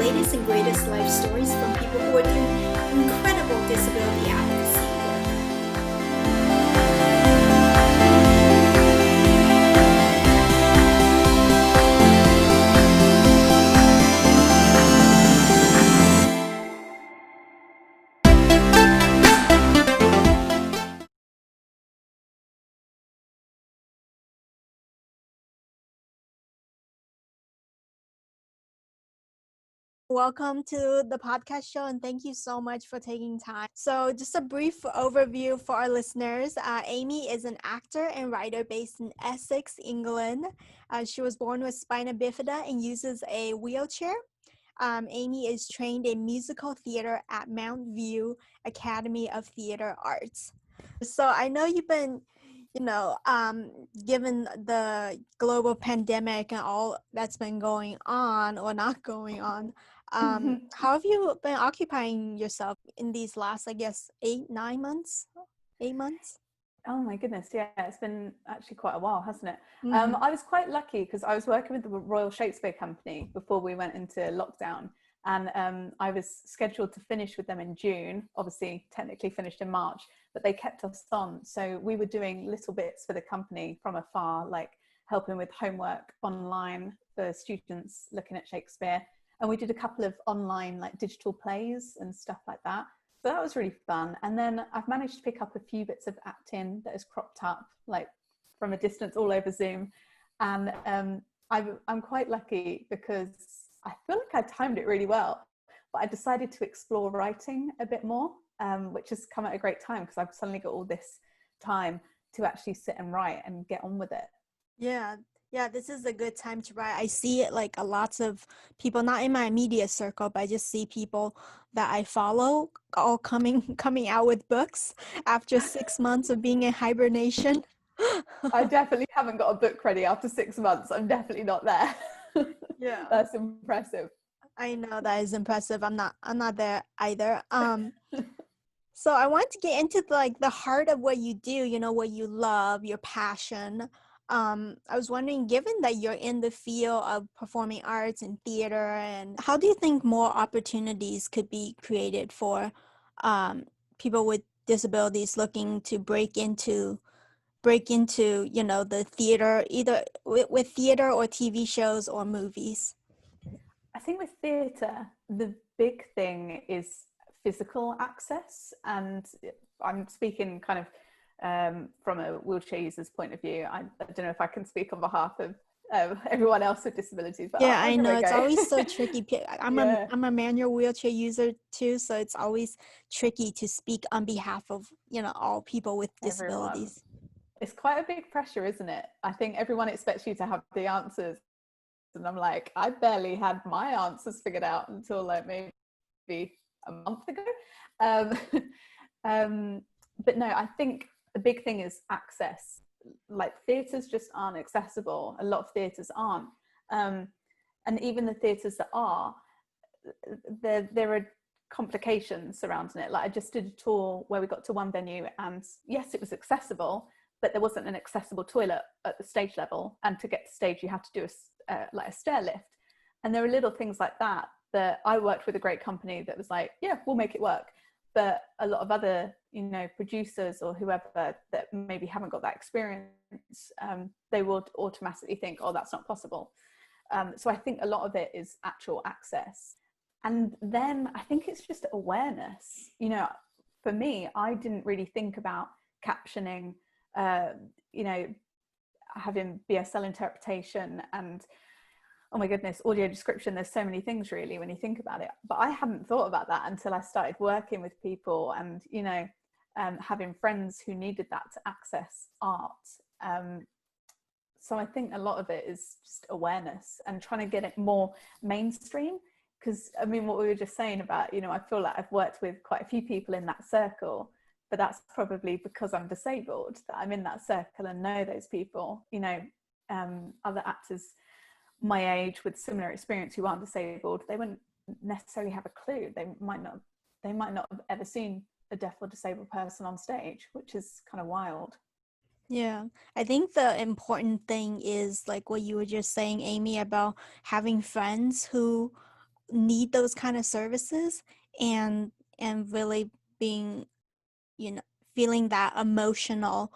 latest and greatest life stories from people who are doing incredible disability advocacy work. Welcome to the podcast show, and thank you so much for taking time. So, just a brief overview for our listeners. Amy is an actor and writer based in Essex, England. She was born with spina bifida and uses a wheelchair. Amy is trained in musical theater at Mount View Academy of Theater Arts. So, I know you've been given the global pandemic and all that's been going on or not going on, how have you been occupying yourself in these last, I guess, 8 months? 8 months? Oh my goodness, yeah, it's been actually quite a while, hasn't it? Mm-hmm. I was quite lucky because I was working with the Royal Shakespeare Company before we went into lockdown, and I was scheduled to finish with them in June, obviously technically finished in March, but they kept us on. So we were doing little bits for the company from afar, like helping with homework online for students looking at Shakespeare. And we did a couple of online like digital plays and stuff like that. So that was really fun. And then I've managed to pick up a few bits of acting that has cropped up like from a distance all over Zoom. And I'm quite lucky because I feel like I timed it really well, but I decided to explore writing a bit more, which has come at a great time because I've suddenly got all this time to actually sit and write and get on with it. Yeah, this is a good time to write. I see it like a lots of people, not in my immediate circle, but I just see people that I follow all coming out with books after 6 months of being in hibernation. I definitely haven't got a book ready after 6 months. I'm definitely not there. Yeah. That's impressive. I know that is impressive. I'm not there either. So I want to get into the heart of what you do, what you love, your passion. I was wondering, given that you're in the field of performing arts and theater, and how do you think more opportunities could be created for people with disabilities looking to break into the theater, either with theater or TV shows or movies? I think with theatre, the big thing is physical access. And I'm speaking kind of from a wheelchair user's point of view. I don't know if I can speak on behalf of everyone else with disabilities, but Yeah, I'll I give know it a it's go. always so tricky. Yeah. I'm a manual wheelchair user too, so it's always tricky to speak on behalf of all people with Everyone. disabilities. It's quite a big pressure, isn't it? I think everyone expects you to have the answers. And I'm like, I barely had my answers figured out until like maybe a month ago. Um, but no, I think the big thing is access. Like theatres just aren't accessible. A lot of theatres aren't. And even the theatres that are, there are complications surrounding it. Like I just did a tour where we got to one venue and yes, it was accessible, but there wasn't an accessible toilet at the stage level. And to get to stage, you had to do a stair lift. And there are little things like that I worked with a great company that was like, yeah, we'll make it work. But a lot of other, producers or whoever that maybe haven't got that experience, they would automatically think, oh, that's not possible. So I think a lot of it is actual access. And then I think it's just awareness. For me, I didn't really think about captioning, having BSL interpretation and, oh my goodness, audio description. There's so many things really when you think about it. But I hadn't thought about that until I started working with people and, having friends who needed that to access art. So I think a lot of it is just awareness and trying to get it more mainstream. Because I mean, what we were just saying about, I feel like I've worked with quite a few people in that circle, but that's probably because I'm disabled that I'm in that circle and know those people. Other actors my age with similar experience who aren't disabled, they wouldn't necessarily have a clue. They might not have ever seen a deaf or disabled person on stage, which is kind of wild. Yeah, I think the important thing is like what you were just saying, Amy, about having friends who need those kind of services, and really being, you know, feeling that emotional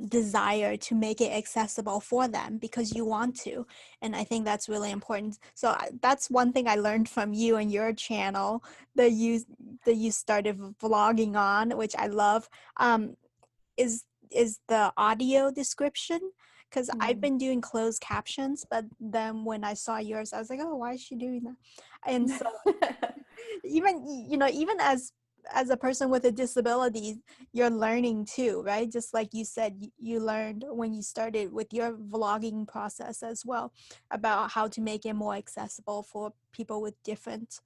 desire to make it accessible for them because you want to. And I think that's really important. So that's one thing I learned from you and your channel that you started vlogging on, which I love, um, is the audio description, because I've been doing closed captions, but then when I saw yours, I was like, oh, why is she doing that? And so even, you know, even as a person with a disability, you're learning too, right? Just like you said, you learned when you started with your vlogging process as well, about how to make it more accessible for people with different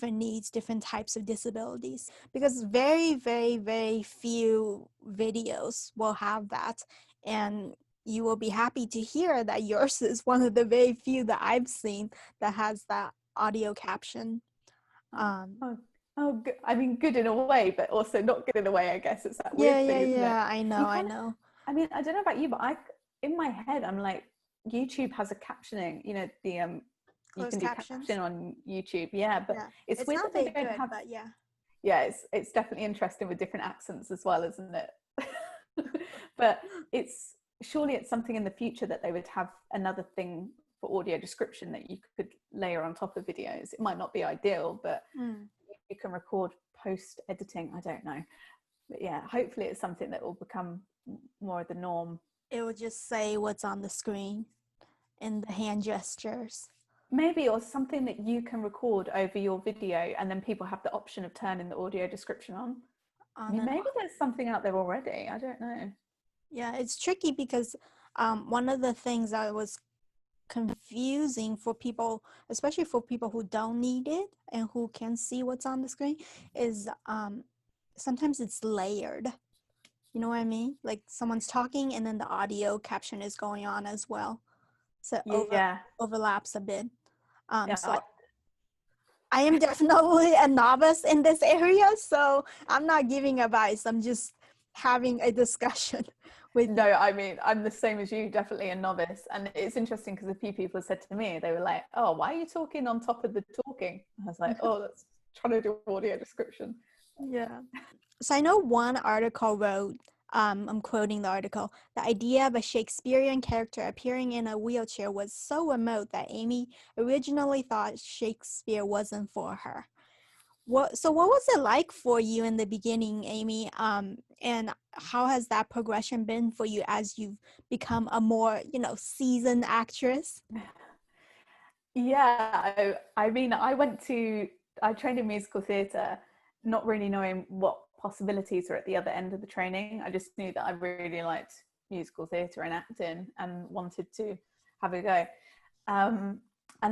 needs, different types of disabilities, because very, very, very few videos will have that. And you will be happy to hear that yours is one of the very few that I've seen that has that audio caption. Oh, I mean, good in a way, but also not good in a way, I guess. It's that Yeah, weird yeah, thing, isn't it? yeah. I know, You I kind of, know. I mean, I don't know about you, but in my head, I'm like, YouTube has a captioning, you know, you Closed can do captions. caption on YouTube. Yeah, but Yeah, it's it's weird not that they very don't good, have, but yeah. yeah, it's definitely interesting with different accents as well, isn't it? But surely it's something in the future that they would have another thing for audio description that you could layer on top of videos. It might not be ideal, but you can record post editing. I don't know, but yeah, hopefully it's something that will become more of the norm. It will just say what's on the screen and the hand gestures. Maybe, or something that you can record over your video and then people have the option of turning the audio description on. I On mean, and maybe there's something out there already. I don't know. Yeah, it's tricky because one of the things that was confusing for people, especially for people who don't need it and who can see what's on the screen, is sometimes it's layered. You know what I mean? Like someone's talking and then the audio caption is going on as well. So Yeah, overlaps a bit. yeah. So I am definitely a novice in this area, so I'm not giving advice. I'm just having a discussion with you. No, I mean, I'm the same as you, definitely a novice. And it's interesting because a few people said to me, they were like, oh, why are you talking on top of the talking? I was like, oh, that's trying to do audio description. Yeah. So I know one article wrote, I'm quoting the article, the idea of a Shakespearean character appearing in a wheelchair was so remote that Amy originally thought Shakespeare wasn't for her. So what was it like for you in the beginning, Amy? And how has that progression been for you as you've become a more, you know, seasoned actress? Yeah, I mean, I trained in musical theatre, not really knowing what possibilities are at the other end of the training. I just knew that I really liked musical theatre and acting and wanted to have a go. And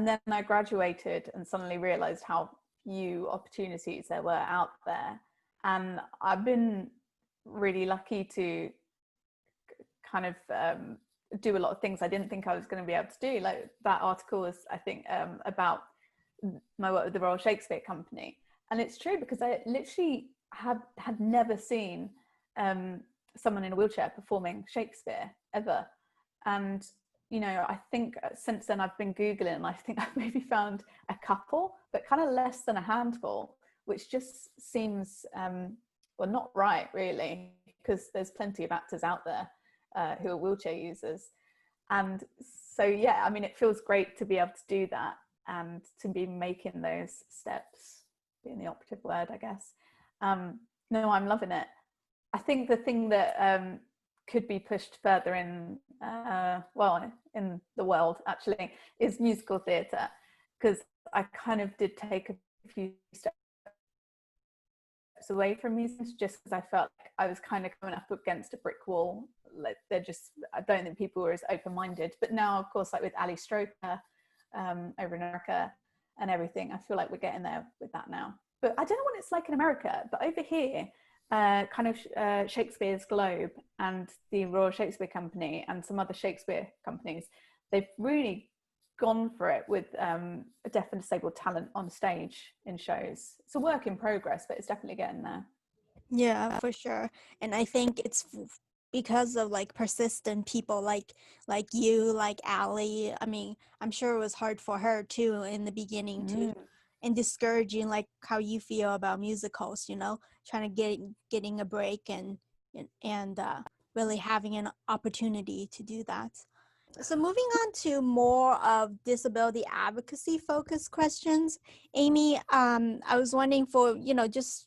then I graduated and suddenly realised how few opportunities there were out there. And I've been really lucky to kind of do a lot of things I didn't think I was going to be able to do. Like that article was, I think, about my work with the Royal Shakespeare Company. And it's true because I literally had never seen someone in a wheelchair performing Shakespeare ever. And, you know, I think since then I've been Googling and I think I've maybe found a couple, but kind of less than a handful, which just seems, well, not right really, because there's plenty of actors out there who are wheelchair users. And so, yeah, I mean, it feels great to be able to do that and to be making those steps, being the operative word, I guess. No, I'm loving it. I think the thing that could be pushed further in, well, in the world actually, is musical theatre, because I kind of did take a few steps away from musicians just because I felt like I was kind of coming up against a brick wall. Like I don't think people were as open-minded. But now, of course, like with Ali Stroker over in America and everything, I feel like we're getting there with that now. But I don't know what it's like in America, but over here, kind of Shakespeare's Globe and the Royal Shakespeare Company and some other Shakespeare companies, they've really gone for it with a deaf and disabled talent on stage in shows. It's a work in progress, but it's definitely getting there. Yeah, for sure. And I think it's because of like persistent people like you, like Ali. I mean, I'm sure it was hard for her too in the beginning to, and discouraging, like how you feel about musicals, you know, trying to getting a break and really having an opportunity to do that. So moving on to more of disability advocacy focused questions, Amy, I was wondering for, you know, just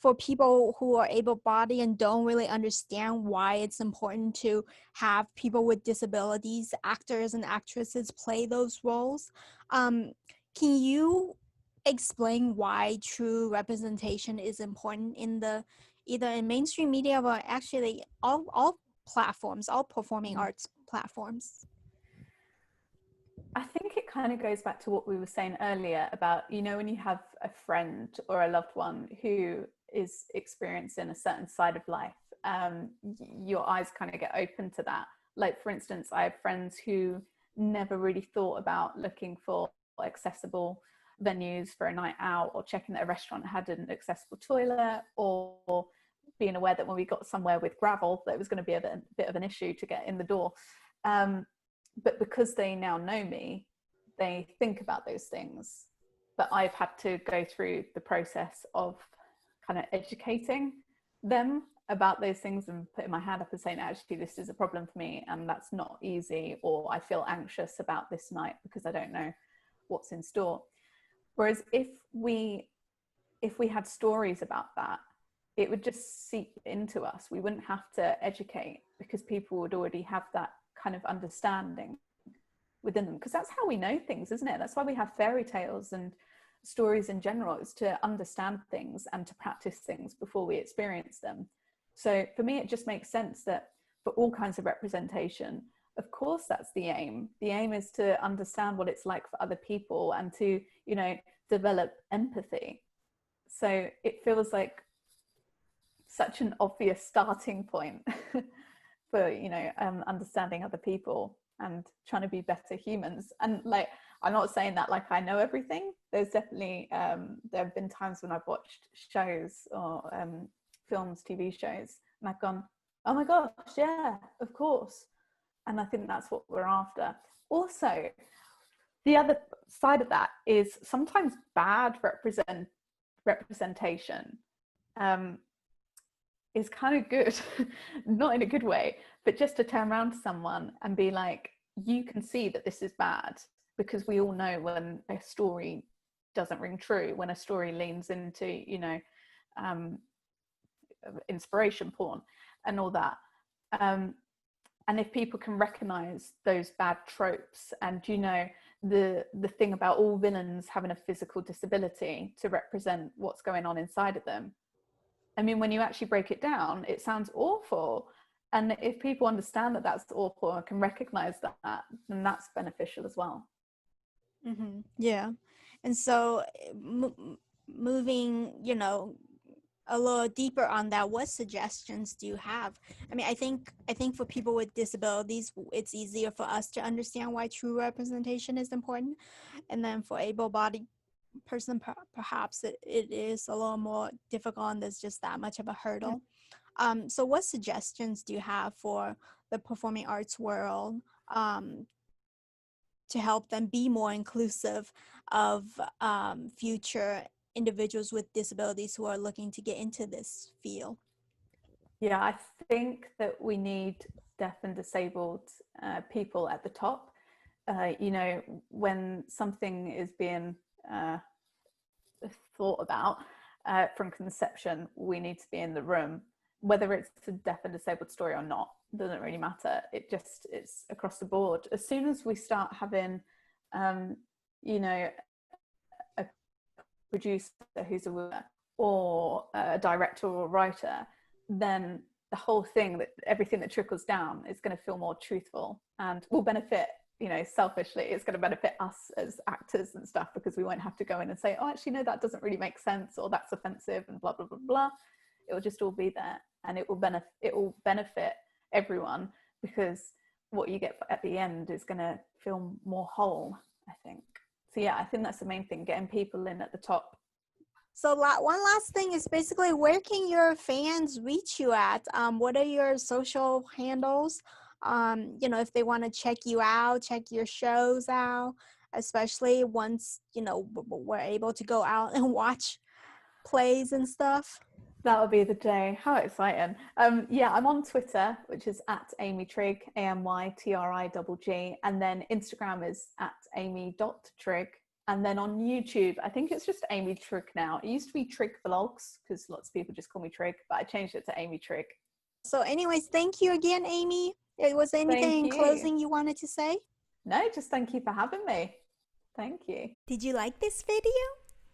for people who are able-bodied and don't really understand why it's important to have people with disabilities, actors and actresses, play those roles. Can you explain why true representation is important in the either in mainstream media or actually all platforms, all performing arts platforms? I think it kind of goes back to what we were saying earlier about, you know, when you have a friend or a loved one who is experiencing a certain side of life, your eyes kind of get open to that. Like, for instance, I have friends who never really thought about looking for accessible venues for a night out, or checking that a restaurant had an accessible toilet, or being aware that when we got somewhere with gravel, that it was going to be a bit of an issue to get in the door. But because they now know me, they think about those things. But I've had to go through the process of kind of educating them about those things and putting my hand up and saying, actually, this is a problem for me and that's not easy, or I feel anxious about this night because I don't know what's in store. Whereas if we had stories about that, it would just seep into us. We wouldn't have to educate, because people would already have that kind of understanding within them, because that's how we know things, isn't it? That's why we have fairy tales and stories in general, is to understand things and to practice things before we experience them. So for me, it just makes sense that for all kinds of representation, of course, that's the aim. The aim is to understand what it's like for other people and to, you know, develop empathy. So it feels like such an obvious starting point for, you know, understanding other people and trying to be better humans. And like, I'm not saying that like I know everything. There's definitely there have been times when I've watched shows or films, TV shows, and I've gone, oh my gosh, yeah, of course. And I think that's what we're after. Also, the other side of that is sometimes bad representation is kind of good, not in a good way, but just to turn around to someone and be like, you can see that this is bad, because we all know when a story doesn't ring true, when a story leans into, you know, inspiration porn and all that. And if people can recognize those bad tropes, and, you know, the thing about all villains having a physical disability to represent what's going on inside of them, I mean, when you actually break it down, it sounds awful. And if people understand that that's awful and can recognize that, then that's beneficial as well. Mm-hmm. Yeah. And so moving, you know, a little deeper on that, what suggestions do you have? I mean, I think for people with disabilities, it's easier for us to understand why true representation is important. And then for able-bodied person, perhaps it is a little more difficult, and there's just that much of a hurdle. So what suggestions do you have for the performing arts world to help them be more inclusive of future individuals with disabilities who are looking to get into this field? Yeah, I think that we need deaf and disabled people at the top. You know, when something is being thought about from conception, we need to be in the room, whether it's a deaf and disabled story or not, doesn't really matter. It's across the board. As soon as we start having, you know, a producer who's a woman, or a director or a writer, then the whole thing, that everything that trickles down is going to feel more truthful and will benefit, you know, selfishly, it's going to benefit us as actors and stuff, because we won't have to go in and say, oh, actually, no, that doesn't really make sense, or that's offensive, and blah, blah, blah, blah. It will just all be there, and it will benefit everyone, because what you get at the end is going to feel more whole, I think. So yeah, I think that's the main thing, getting people in at the top. So one last thing is basically, where can your fans reach you at? What are your social handles? If they want to check you out, check your shows out, especially once, we're able to go out and watch plays and stuff. That'll be the day. How exciting. Yeah, I'm on Twitter, which is at Amy Trigg, AMYTRIGG. And then Instagram is at amy.trigg. And then on YouTube, I think it's just Amy Trigg now. It used to be Trigg Vlogs because lots of people just call me Trigg, but I changed it to Amy Trigg. So anyways, thank you again, Amy. Was there anything in closing you wanted to say? No, just thank you for having me. Thank you. Did you like this video?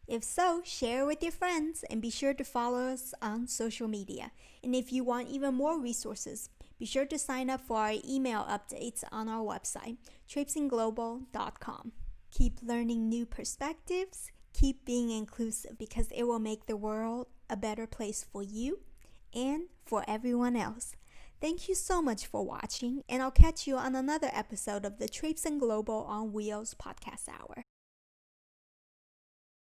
If so, share with your friends and be sure to follow us on social media. And if you want even more resources, be sure to sign up for our email updates on our website, traipsingglobal.com. Keep learning new perspectives, keep being inclusive, because it will make the world a better place for you and for everyone else. Thank you so much for watching, and I'll catch you on another episode of the Traipsing Global on Wheels podcast hour.